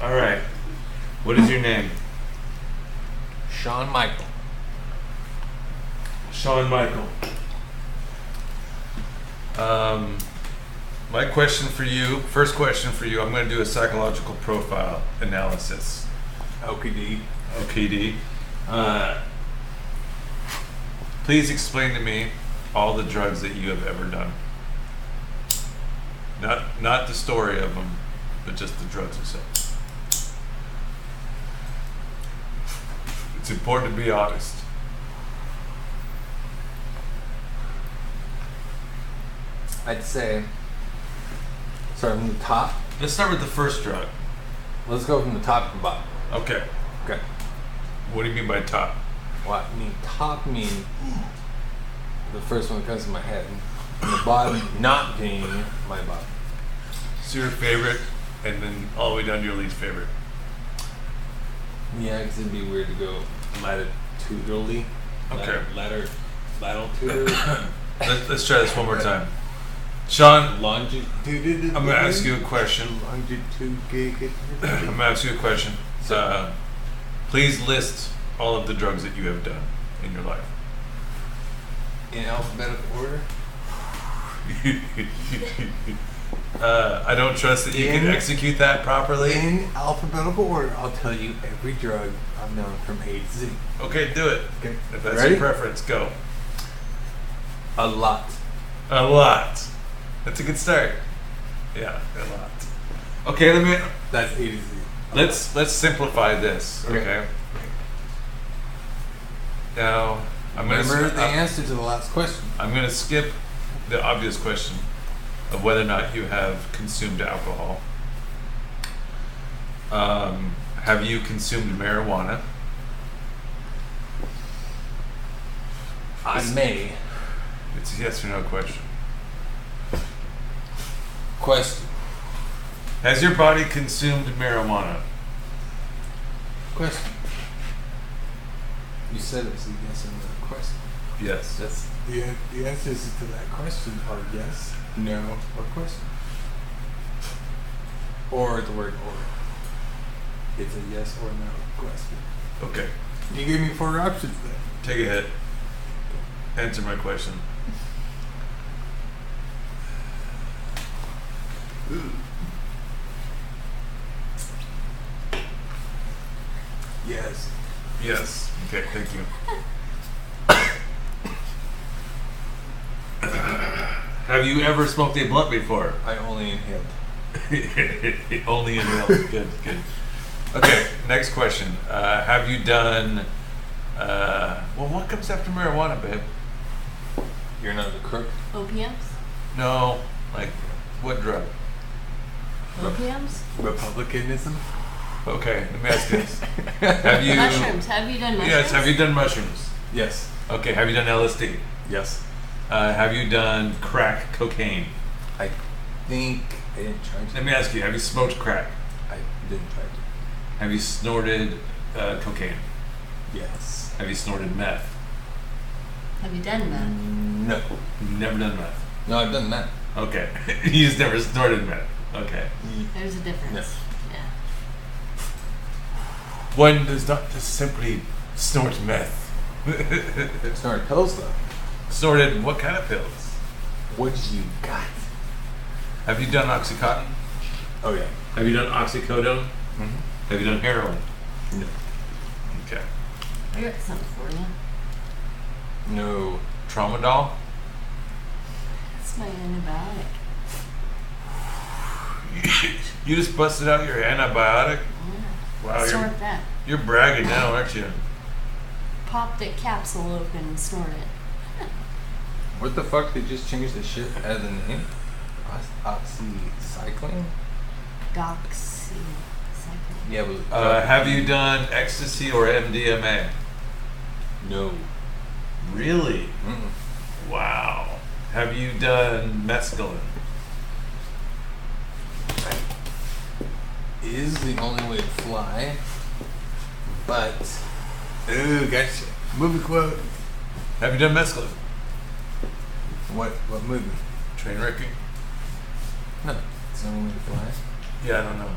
All right. What is your name? Shawn Michael. Shawn Michael. My question for you, first question for you, I'm going to do a psychological profile analysis. OKD. OKD. Please explain to me all the drugs that you have ever done. Not the story of them, but just the drugs themselves. It's important to be honest. I'd say, start from the top. Let's start with the first drug. Let's go from the top to the bottom. Okay. Okay. What do you mean by top? What I mean top mean the first one that comes to my head. And the bottom not being my bottom. So your favorite, and then all the way down to your least favorite. Yeah, because it'd be weird to go latitudinally. Okay. Latitude. Let's try this one more time. Sean, Longitude. I'm going to ask you a question. Longitude. I'm going to ask you a question. Please list all of the drugs that you have done in your life. In alphabetical order. I don't trust that you can execute that properly. In alphabetical order, I'll tell you every drug I've known from A to Z. Okay, do it. Okay. If that's Ready? your preference, go. A lot. A lot. That's a good start. Yeah, a lot. Okay, That's A to Z. let's simplify this. Okay. Now, Remember the answer to the last question. I'm going to skip the obvious question of whether or not you have consumed alcohol. Have you consumed marijuana? I may. It's a yes or no question. Question. Has your body consumed marijuana? Question. You said it was a yes or no question. Yes. That's the answers to that question are yes, no, or question. Or the word or. It's a yes or no question. Okay. You gave me 4 options then. Take a hit. Answer my question. Yes. Yes. Okay, thank you. Have you ever smoked a blunt before? I only inhaled. Only inhaled. Good. Okay, next question. Have you done... well, what comes after marijuana, babe? You're not a crook. Opiums? No, like, what drug? Opiums? Republicanism. Okay, let me ask you this. Have you... Mushrooms. Have you done mushrooms? Yes, have you done mushrooms? Yes. Okay, have you done LSD? Yes. Have you done crack cocaine? I think I didn't try to. Let me ask you, have you smoked crack? I didn't try to. Have you snorted cocaine? Yes. Have you snorted meth? Have you done that? No. You've never done meth? No, I've done that. Okay. You just never snorted meth. Okay. There's a difference. No. Yeah. One does not just simply snort meth. Snorted pills though. Snorted what kind of pills? What you got? Have you done Oxycontin? Oh yeah. Have you done oxycodone? Mm-hmm. Have you done heroin? No. Okay. I got something for you. No. Tramadol? That's my antibiotic. You just busted out your antibiotic? Yeah. Wow, Snort that. you're bragging now, aren't you? Pop the capsule open and snort it. What the fuck? They just changed the shit out of the name? Oxycycline? Doxycycline. Yeah, but Have you done ecstasy or MDMA? No. Really? Mm-mm. Wow. Have you done mescaline? Is the only way to fly, but ooh, gotcha. Movie quote. Have you done mescaline? What movie? Train wrecking? No, it's the only way to fly. Yeah, I don't know.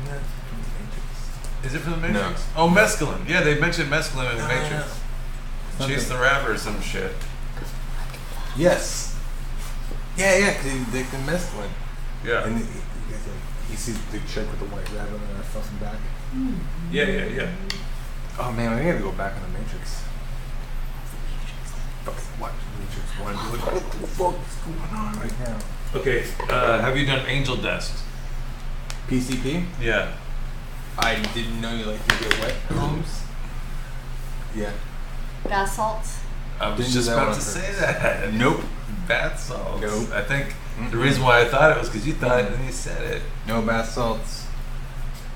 that from the Matrix? Is it from the No. Matrix? Oh, mescaline. Yeah, they mentioned mescaline in the No, Matrix. no. Chase the Rapper or some shit. Yes. Yeah, because they can mescaline. Yeah. And he sees the chick with the white rabbit on her fucking back. Yeah. Oh man, I gotta go back on the Matrix. Fucking watch the Matrix 1 and be like, what the fuck is going on right now? Okay. Have you done angel dust? PCP? Yeah. I didn't know you like to get wet, Holmes. Yeah. Bath salts. I was Didn't just do that about one to on say purpose. that. Nope. Bath salts. Nope. I think the reason why I thought it was because you thought it and you said it. No bath salts.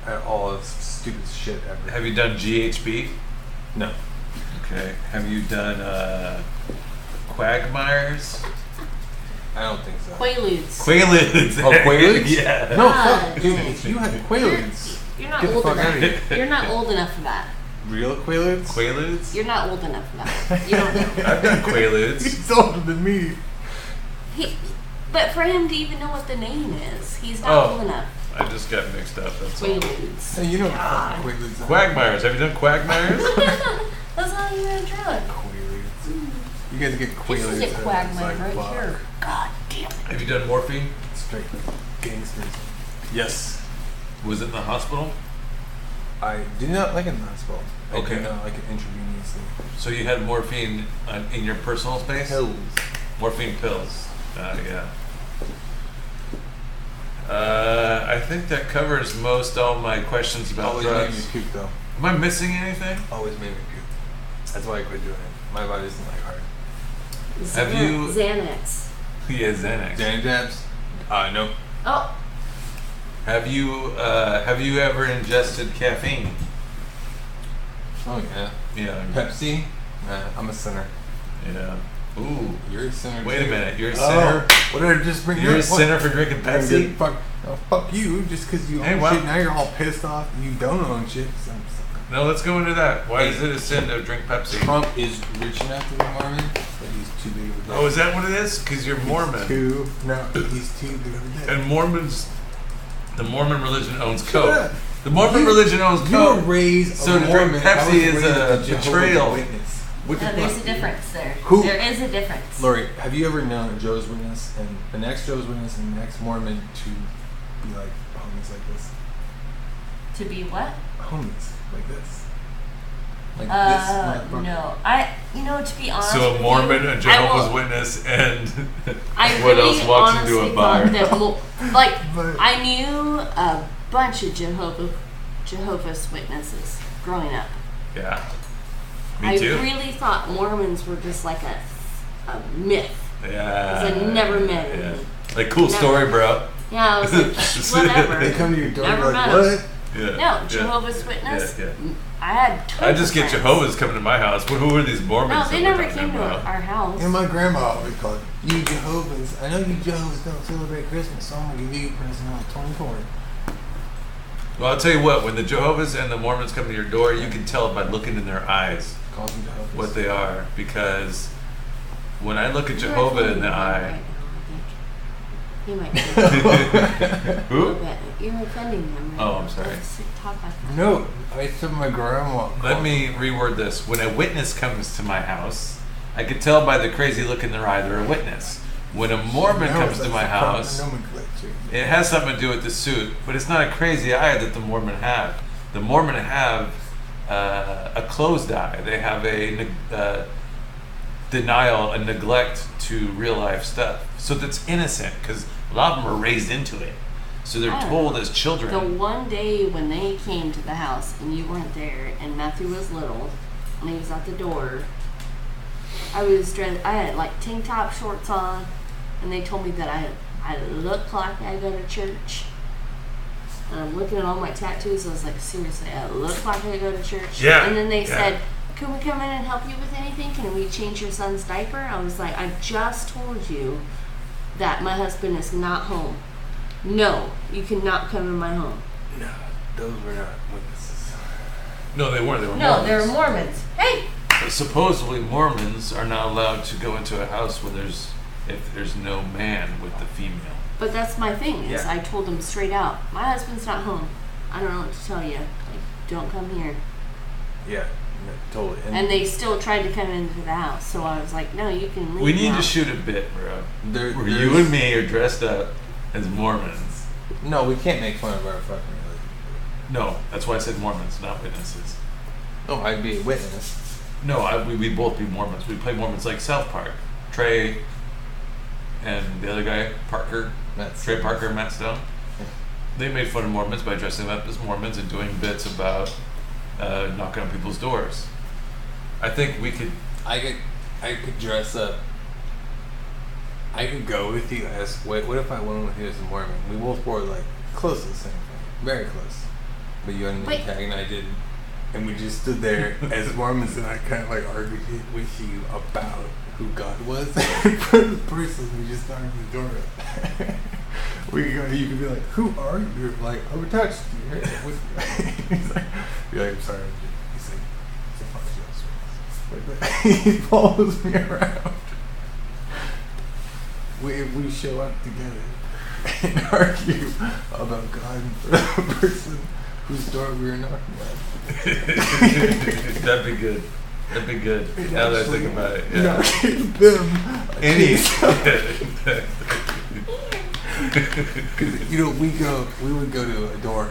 At all. It's stupid shit ever. Have you done GHB? No. Okay. Have you done Quagmires? I don't think so. Quaaludes. Quaaludes. Oh, Quaaludes? Yeah. No, God. fuck. Dude, if you had Quaaludes. You're not Get the old fuck outta enough. here. You're not old enough for that. Real Quaaludes? Quaaludes? You're not old enough for that. You don't know. I've done Quaaludes. He's older than me. But for him to even know what the name is, he's not Oh. old enough. I just got mixed up. That's all. Quaaludes. Hey, you know what fucking Quaaludes are. Quagmires. Have you done Quagmires? That's not even a drug. Quaaludes. You guys get Quaaludes. This is a and it's quagmire like, right fuck. here. God damn it. Have you done morphine? Straight gangsters. Yes. Was it in the hospital? I did not like it in the hospital. I Okay. did not like it intravenously. So you had morphine in your personal space? Pills. Morphine pills. Yeah. I think that covers most all my questions about Always made drugs. me puke though. Am I missing anything? Always made me puke. That's why I quit doing it. My body doesn't like hard. Have you- Xanax. Yeah, Xanax. Xanax jabs? No. Oh, Have you ever ingested caffeine? Oh yeah. Yeah. Pepsi? Nah, I'm a sinner. Yeah. Ooh. You're a sinner. Wait a too. minute. You're a sinner. What did I just bring You're a up? sinner for drinking What? Pepsi. Fuck, no, fuck you, just because you Hey, own well- shit. Now you're all pissed off. You don't own shit. So No, let's go into that. Why Hey. is it a sin to drink Pepsi? Trump is rich enough to be Mormon, but he's too big of a dick. Oh, is that what it is? Because you're Mormon. He's too big of a dick. And Mormons, the Mormon religion owns Shut Coke. up. The Mormon religion owns You were Coke. raised So a to drink Mormon. Pepsi I was is raised a Jehovah's betrayal. Witness. What the no, there's fuck? a difference there. Who- There is a difference. Lori, have you ever known a Jehovah's Witness and an ex-Jehovah's Witness and an ex-Mormon to be like homies like this? To be what? Homies like this. Like this motherfucker. No. To be honest So with a Mormon, you, a Jehovah's I will- Witness, and I what really else walks honestly into a bar? thought that But- I knew a bunch of Jehovah's Witnesses growing up. Yeah. I Me too. really thought Mormons were just like a myth. Yeah. 'Cause I never met Yeah. him. Like, cool Never. story, bro. Yeah, I was like, whatever. They come to your door and Never you're like, met 'em. what? Yeah. No, yeah. Jehovah's Witness. Yeah, I had tons I just of get friends. Jehovah's coming to my house. Who are these Mormons? No, that they we're never talking came to about? our house. And my grandma always called you Jehovah's. I know you Jehovah's don't celebrate Christmas, so I'm gonna give you a present on the 24th. Well, I'll tell you what. When the Jehovah's and the Mormons come to your door, you can tell by looking in their eyes Calls you Jehovah's. what they are. Because when I look at You're Jehovah in offending the him eye, right now, I think. You might be a who? little bit. You're offending him. Right Oh, now. I'm sorry. Let's talk like that. No, I said my grandma. Let me reword this. When a witness comes to my house, I can tell by the crazy look in their eye they're a witness. When a Mormon comes to my house, it has something to do with the suit, but it's not a crazy eye that the Mormon have. The Mormon have a closed eye. They have a denial, a neglect to real life stuff. So that's innocent because a lot of them are raised into it. So they're I don't told know. as children. The one day when they came to the house and you weren't there, and Matthew was little, and he was at the door, I was dressed. I had like tank top shorts on, and they told me that I looked like I go to church. And I'm looking at all my tattoos. I was like, seriously, I look like I go to church. Yeah, And then they yeah. said, "Can we come in and help you with anything? Can we change your son's diaper?" I was like, "I just told you that my husband is not home. No, you cannot come in my home." No, those were not witnesses. No, they weren't. They were No, Mormons. they're Mormons. Hey, But supposedly Mormons are not allowed to go into a house where there's no man with the female. but that's my thing. Is Yeah. I told them straight out, my husband's not home. I don't know what to tell you. Like, don't come here. Yeah, no, totally. And they still tried to come into the house, so I was like, no, you can leave. We need now. to shoot a bit, bro. Where there's- you and me are dressed up as Mormons. No, we can't make fun of our fucking religion. No, that's why I said Mormons, not witnesses. No, I'd be a witness. No, we'd both be Mormons. We play Mormons like South Park. Trey and the other guy, Parker. That's Trey Parker and Matt Stone. They made fun of Mormons by dressing up as Mormons and doing bits about knocking on people's doors. I think we could. I could dress up. I could go with you as what if I went with you as a Mormon? We both wore like close to the same thing, very close. But you had a name Wait. tag and I didn't, and we just stood there as Mormons, and I kind of like argued with you about who God was. For the person, we just knocked the door up. You could be like, "Who are you?" You're like, "I'm attached to you." He's like, "You're like, I'm sorry." He's like, "It's a fuck you." He follows me around. We show up together and argue about God for the person whose door we were knocking at. That'd be good. That'd be good. Now that I think about it, yeah. Knocking them. Because we would go to a door.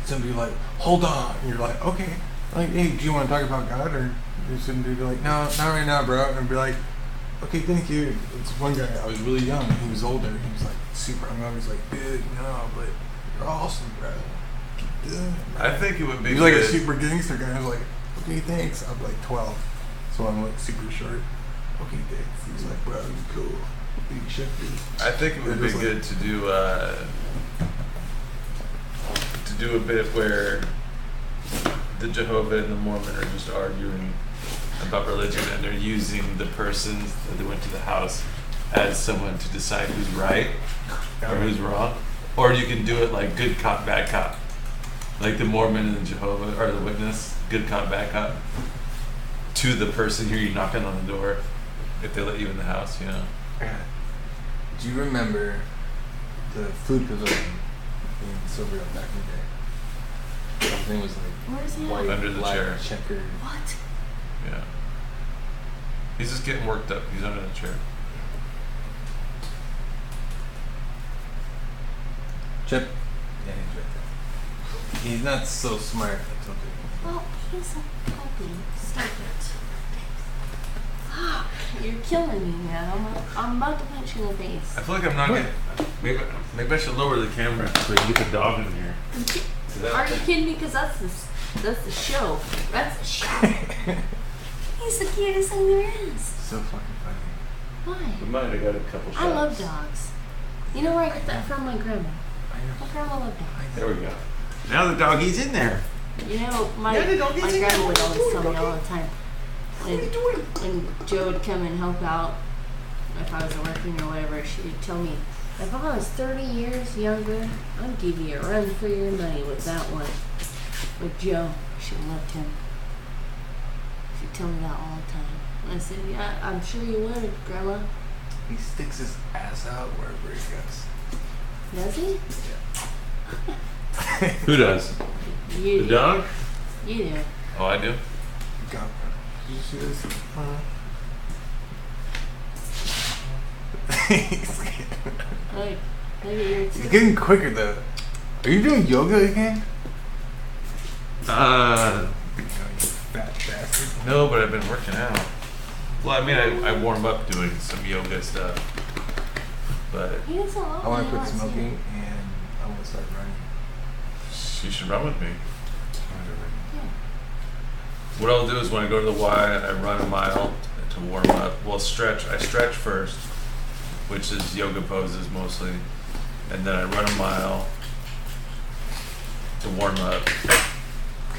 Somebody would be like, "Hold on," and you're like, "Okay." Like, "Hey, do you want to talk about God?" Or somebody would be like, "No, not right now, bro." And be like, "Okay, thank you." It's one guy. I was really young. He was older. He was like super hungover. He's like, "Dude, no, but you're awesome, bro. Keep doing it, man." I think it would be He was like a good. super gangster guy. I was like, "Okay, thanks." I'm like 12, so I'm like super short. Okay, thanks. He's like, "Bro, you cool. You should be." I think it would be good to do a bit where the Jehovah and the Mormon are just arguing about religion, and they're using the persons that they went to the house as someone to decide who's right or who's wrong. Or you can do it like good cop, bad cop, like the Mormon and the Jehovah or the witness, good cop, bad cop, to the person here you knocking on the door if they let you in the house, you know. Do you remember the food pavilion in Silverville back in the day? Something was like Where's that? white, Under the black, chair. checkered. What? Yeah. He's just getting worked up. He's under the chair. Chip? Yeah, he's right there. He's not so smart like something. Well, he's a puppy. Stop it. Fuck. You're killing me, man. I'm about to punch you in the face. I feel like I'm not getting. Maybe I should lower the camera so we can get the dog in here. Are you kidding me? Because that's the show. That's the show. He's the cutest thing there is. So fucking funny. Why? We might have got a couple shots. I love dogs. You know where I got that from? My grandma. I know. My grandma loved dogs. There we go. Now the doggy's in there. You know, my grandma would always tell me all the time when Joe would come and help out if I was working or whatever, she would tell me, if I was 30 years younger, I'd give you a run for your money with that one. With Joe, she loved him. She'd tell me that all the time. And I said, yeah, I'm sure you would, Grandma. He sticks his ass out wherever he goes. Does he? Who does? You The do. dog? You do. Oh, I do. God. Did you see this? Look at your He's getting quicker though. Are you doing yoga again? Uh, You fat bastard. no, but I've been working out. Well, I mean, I warm up doing some yoga stuff, but He doesn't love I want me, to quit he wants to. smoking and I want to start running. you should run with me. Yeah. What I'll do is when I go to the Y, I run a mile to warm up. Well, stretch. I stretch first, which is yoga poses mostly, and then I run a mile to warm up.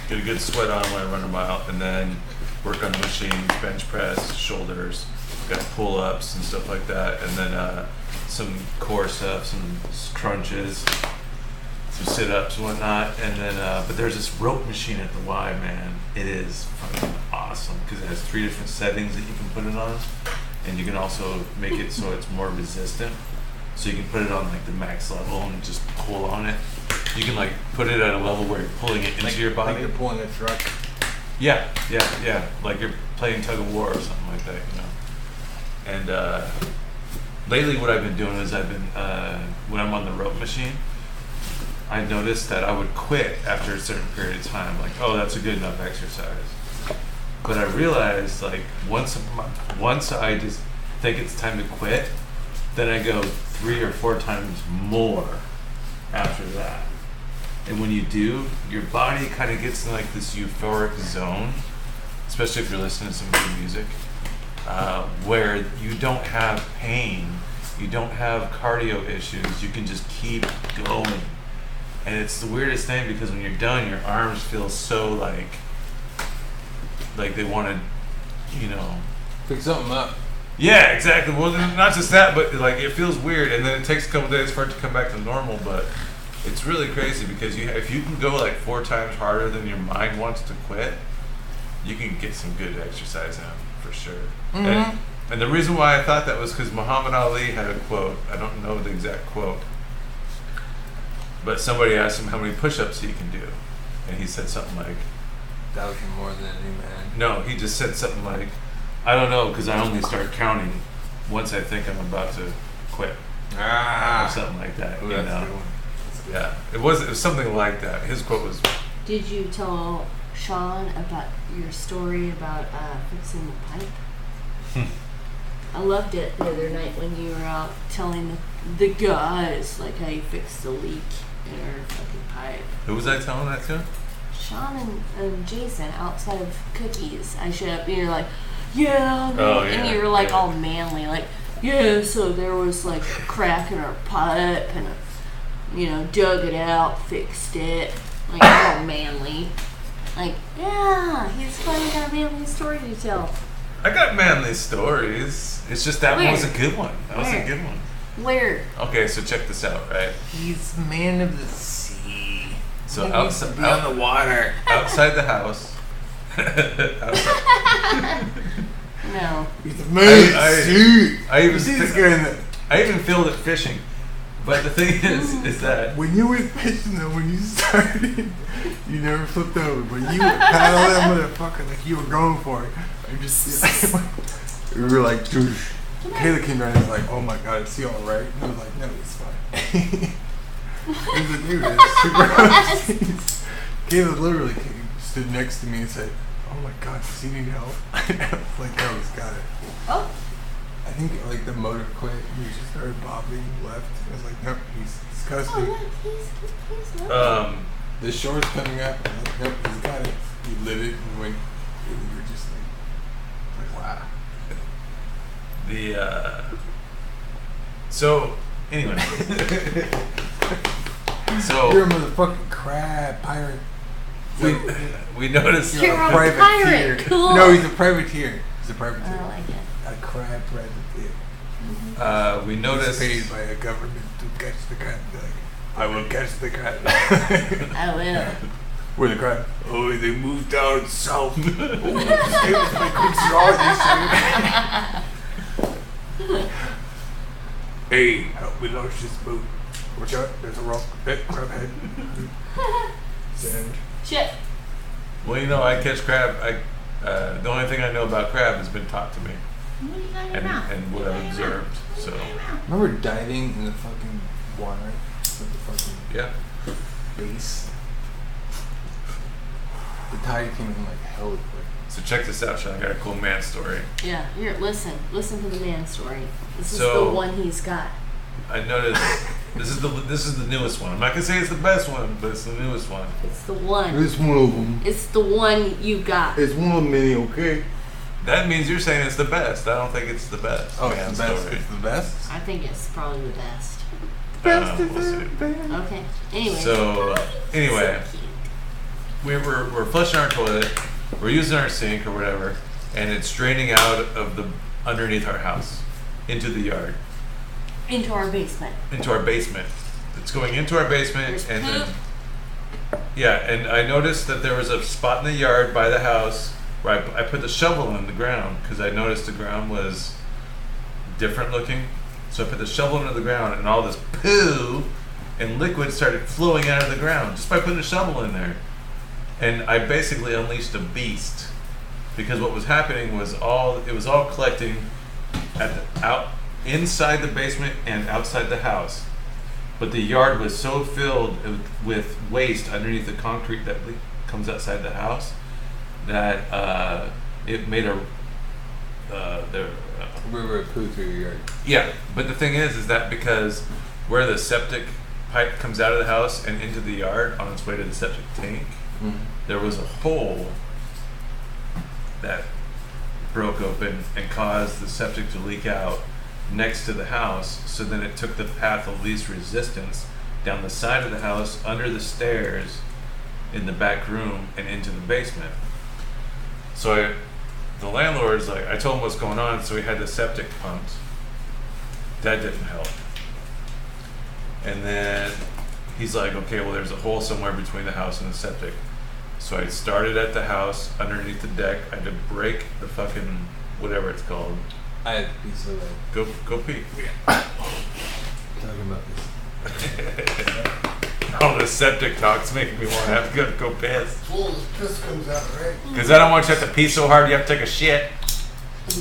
Get a good sweat on when I run a mile, and then work on the machines, bench press, shoulders, got pull-ups and stuff like that, and then some core stuff, some crunches, some sit-ups and whatnot, and then but there's this rope machine at the Y, man. It is fucking awesome because it has 3 different settings that you can put it on, and you can also make it so it's more resistant. So you can put it on like the max level and just pull on it. you can like put it at a level where you're pulling it into your body. Like you're pulling a truck. Yeah. Like you're playing tug of war or something like that, you know. And lately, what I've been doing is I've been when I'm on the rope machine, I noticed that I would quit after a certain period of time. Like, oh, that's a good enough exercise. But I realized, like, once I just think it's time to quit, then I go 3 or 4 times more after that. And when you do, your body kind of gets in like this euphoric zone, especially if you're listening to some good music, where you don't have pain, you don't have cardio issues, you can just keep going. And it's the weirdest thing because when you're done, your arms feel so like they want to, you know, pick something up. Yeah, exactly. Well, not just that, but like it feels weird, and then it takes a couple days for it to come back to normal. But it's really crazy because if you can go like 4 times harder than your mind wants to quit, you can get some good exercise in for sure. Mm-hmm. And the reason why I thought that was because Muhammad Ali had a quote. I don't know the exact quote, but somebody asked him how many push-ups he can do, and he said something like, 1,000 more than any man. No, he just said something like, I don't know, because I only start counting once I think I'm about to quit. Or something like that. Ooh, you that's know? a good one. Yeah, it was something like that. His quote was, Did you tell Sean about your story about fixing the pipe? I loved it the other night when you were out telling the guys like how you fixed the leak in our fucking pipe. who was I telling that to? Sean and Jason outside of Cookies. I showed up and you're like, yeah, Oh, and yeah, you were like yeah. all manly, like, yeah, so there was like a crack in our pipe and, dug it out, fixed it, like all manly. Like, yeah, he's finally got a manly story to tell. I got manly stories. It's just that one was a Where? good one. That was a Where? good one. Where? Okay, so check this out, right? He's man of the sea. So He needs to be on the water. outside the house. outside, No. He's a man of the I- sea. I even You see this guy in the... I even filmed it fishing. But the thing is that When you went fishing though, when you started, you never flipped over, but you would paddle that motherfucker like you were going for it. I just, we were like, dude. Kayla came down and was like, oh my god, is he alright? And I was like, no, he's fine. He was like, dude, it's super Kayla literally stood next to me and said, oh my god, does he need help? I was like, no, he's got it. Oh. I think like the motor quit and he just started bobbing left. I was like, nope, he's Oh, disgusting. look, he's lovely. The shore's coming up. I'm like, nope, he's got it. He lit it and went. And we were just like wow. So anyway, so You're a motherfucking crab pirate. we noticed. You're a pirate. Cool. No, he's a privateer. He's a privateer. I like it. A crab privateer. We He's noticed. paid by a government to catch the crab. Like, I will catch the crab. I will. Where the crab? Oh, they moved down south. Oh, this was my good straw. Hey, help me launch this boat. Watch out, there's a rock. Hey, crab head. Sand. Shit. Well, I catch crab. The only thing I know about crab has been taught to me, What do you got in your mouth? and what I've observed. So Remember diving in the fucking water with the fucking yeah. base? The tide came in like hell quick. So check this out, Sean. I got a cool man story. Yeah, here, listen to the man story. This is So- the one he's got. I noticed this is the newest one. I'm not gonna say it's the best one, but it's the newest one. It's the one. It's one of them. It's the one you got. It's one of many, okay? That means you're saying it's the best. I don't think it's the best. Oh, man it's the best. story. It's the best. I think it's probably the best. We'll see. Okay. Anyway. So anyway, So cute. we're flushing our toilet, we're using our sink or whatever, and it's draining out of the underneath our house into the yard, Into our basement. into our basement. It's going into our basement, There's and then poop. yeah, and I noticed that there was a spot in the yard by the house where I put the shovel in the ground because I noticed the ground was different looking. So I put the shovel into the ground, and all this poo and liquid started flowing out of the ground just by putting a shovel in there. And I basically unleashed a beast, because what was happening was it was all collecting out inside the basement and outside the house. But the yard was so filled with waste underneath the concrete that comes outside the house that it made a river of poo through your yard. Yeah, but the thing is that because where the septic pipe comes out of the house and into the yard on its way to the septic tank, there was a hole that broke open and caused the septic to leak out next to the house. So then it took the path of least resistance down the side of the house, under the stairs, in the back room, and into the basement. So the landlord's like, I told him what's going on, so we had the septic pumped. That didn't help. And then he's like, okay, well, there's a hole somewhere between the house and the septic. So I started at the house, underneath the deck. I had to break the fucking, whatever it's called. I had to pee so bad. Go pee. Talking about this. All the septic talk's making me want to have to go piss. Well, this piss comes out, right? Because I don't want you to have to pee so hard you have to take a shit. I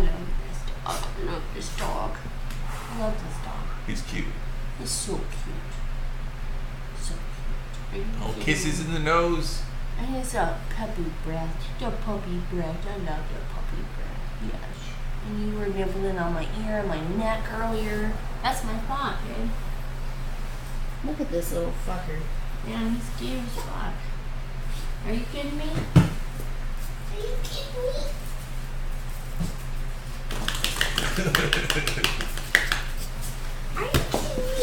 love this dog. I love this dog. I love this dog. He's cute. He's so cute. So cute. Are you Oh, kidding kisses me? in the nose. And it's a puppy breath. The puppy breath. I love the puppy breath. Yes. And you were nibbling on my ear and my neck earlier. That's my thought, babe. Look at this little fucker. Man, he's cute as fuck. Are you kidding me? Are you kidding me? Are you kidding me?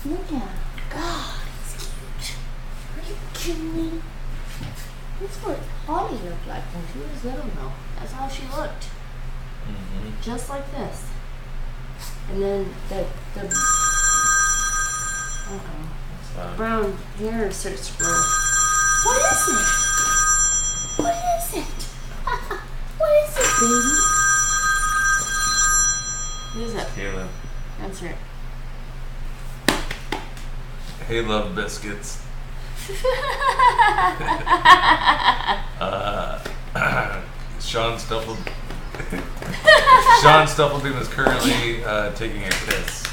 Look at him. God, he's cute. Are you kidding me? That's what Holly looked like when she was little, though. That's how she looked. Just like this. And then the brown hair starts to grow. What is it? What is it? What is it, baby? What is it? Kayla. Answer it. Hey, love biscuits. Sean Stuffleton is currently taking a piss.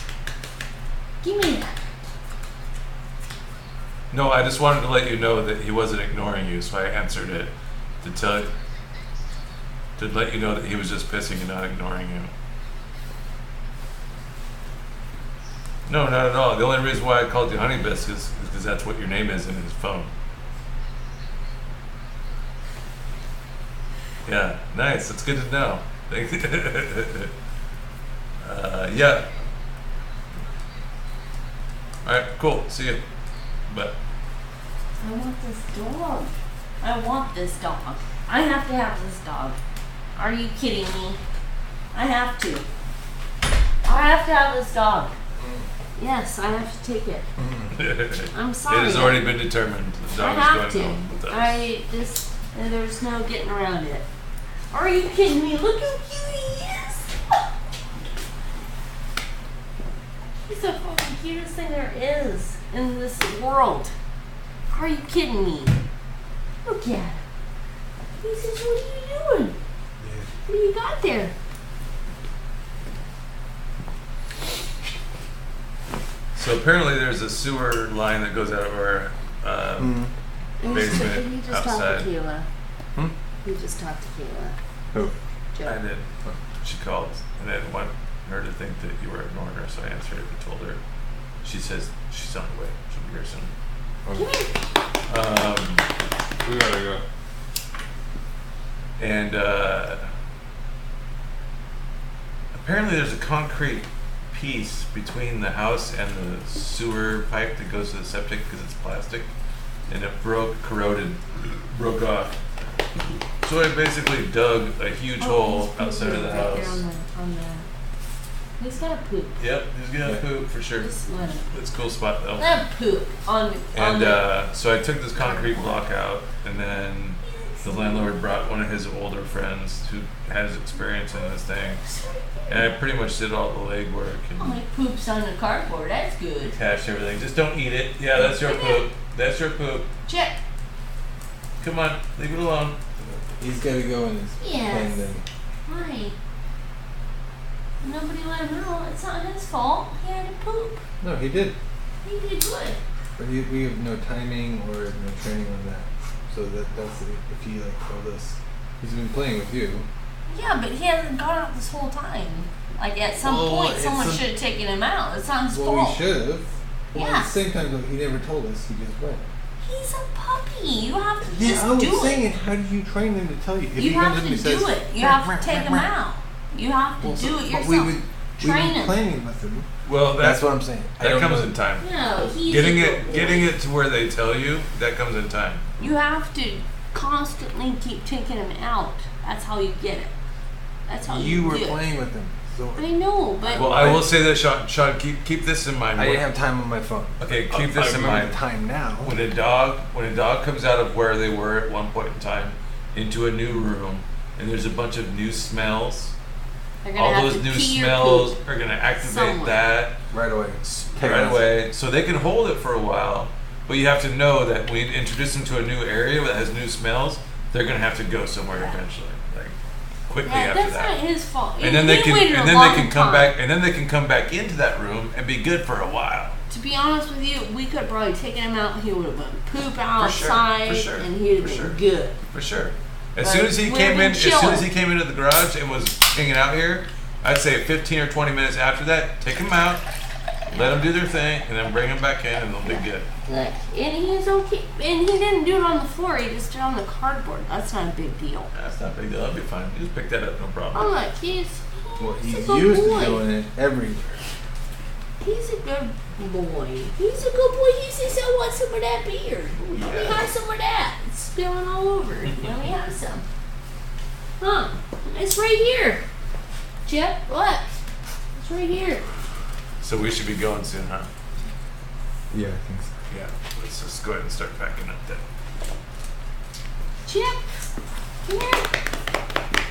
Give me that. No, I just wanted to let you know that he wasn't ignoring you, so I answered it to let you know that he was just pissing and not ignoring you. No, not at all. The only reason why I called you Honey Biscuits is because that's what your name is in his phone. Yeah, nice. That's good to know. Yeah. All right, cool. See you. But I want this dog. I want this dog. I have to have this dog. Are you kidding me? I have to. I have to have this dog. Yes, I have to take it. I'm sorry. It has already been determined. The I dog have is to. going home with us. There's no getting around it. Are you kidding me? Look how cute he is. He's the fucking cutest thing there is in this world. Are you kidding me? Look at him. He says, what are you doing? What do you got there? So apparently there's a sewer line that goes out of our basement Did you just outside. talk to Kayla? Hmm? You just talked to Kayla. Who? Joe. I did. She called, and I didn't want her to think that you were ignoring her, so I answered it and told her. She says she's on the way. She'll be here soon. Okay. We gotta go. And apparently there's a concrete piece between the house and the sewer pipe that goes to the septic because it's plastic, and it broke off. So I basically dug a huge hole he's outside of the right there house. on the He's got to poop. Yep, he's gonna poop for sure. Just let him. It's a cool spot though. Let him poop on And the so I took this concrete block out, and then the landlord brought one of his older friends who has experience in this thing, and I pretty much did all the legwork Oh, and he poops on the cardboard. That's good. attached everything. Just don't eat it. Yeah, that's your poop. That's your poop. Check. Come on, leave it alone. He's got to go in his Yes. pen then. Why? Nobody let him know. It's not his fault. He had to poop. No, he did. He did good. But we have no timing or no training on that. So that's if he like told us he's been playing with you. Yeah, but he hasn't gone out this whole time. Like at some Well, point, someone it's should have taken him out. It's not his Well, fault. we should have. Well, Yeah. at the same time, though, he never told us. He just went. He's a puppy. You have to Yeah, just I was do saying, it. how do you train him to tell you? If You he have comes to in and do says, it. You have to take him out. You have to Well, do it but yourself. we would Train him. planning with him. Well, That's what I'm saying. I that don't comes know. in time. No, he's Getting a it, good getting boy. it to where they tell you, that comes in time. You have to constantly keep taking him out. That's how you get it. That's how You were do it. playing with him, so I know, but Well, I will say this, Sean. Sean, keep this in mind. I didn't have time on my phone. Okay, keep this I in remember mind. the time now. When a dog comes out of where they were at one point in time into a new room, and there's a bunch of new smells, they're gonna all have those to new pee or smells poop are going to activate somewhere. that Right away. right away. So they can hold it for a while, but you have to know that when you introduce them to a new area that has new smells, they're going to have to go somewhere eventually, like quickly Yeah, after that's that. not his fault. And then they He can, waited a and then long they can come time. back, and then they can come back into that room and be good for a while. To be honest with you, we could have probably taken him out. He would have been poop For outside, sure, and he'd have for been sure. good. For sure. As But soon as he we've came been in, as soon as chilling. he came into the garage and was hanging out here, I'd say 15 or 20 minutes after that, take him out, let them do their thing, and then bring them back in, and they'll be good. Look, and he's okay. And he didn't do it on the floor. He just did it on the cardboard. That's not a big deal. That's not a big deal. That'll be fine. You just pick that up, no problem. Oh look, he's Well, he's he's a good used boy. to doing it everywhere. He's a good boy. He's a good boy. He says, "I want some of that beer. Let me have some of that. It's spilling all over. Let me have some." Huh? It's right here. Chip, what? It's right here. So we should be going soon, huh? Yeah, I think so. Yeah. Let's just go ahead and start packing up then. Chip, come here.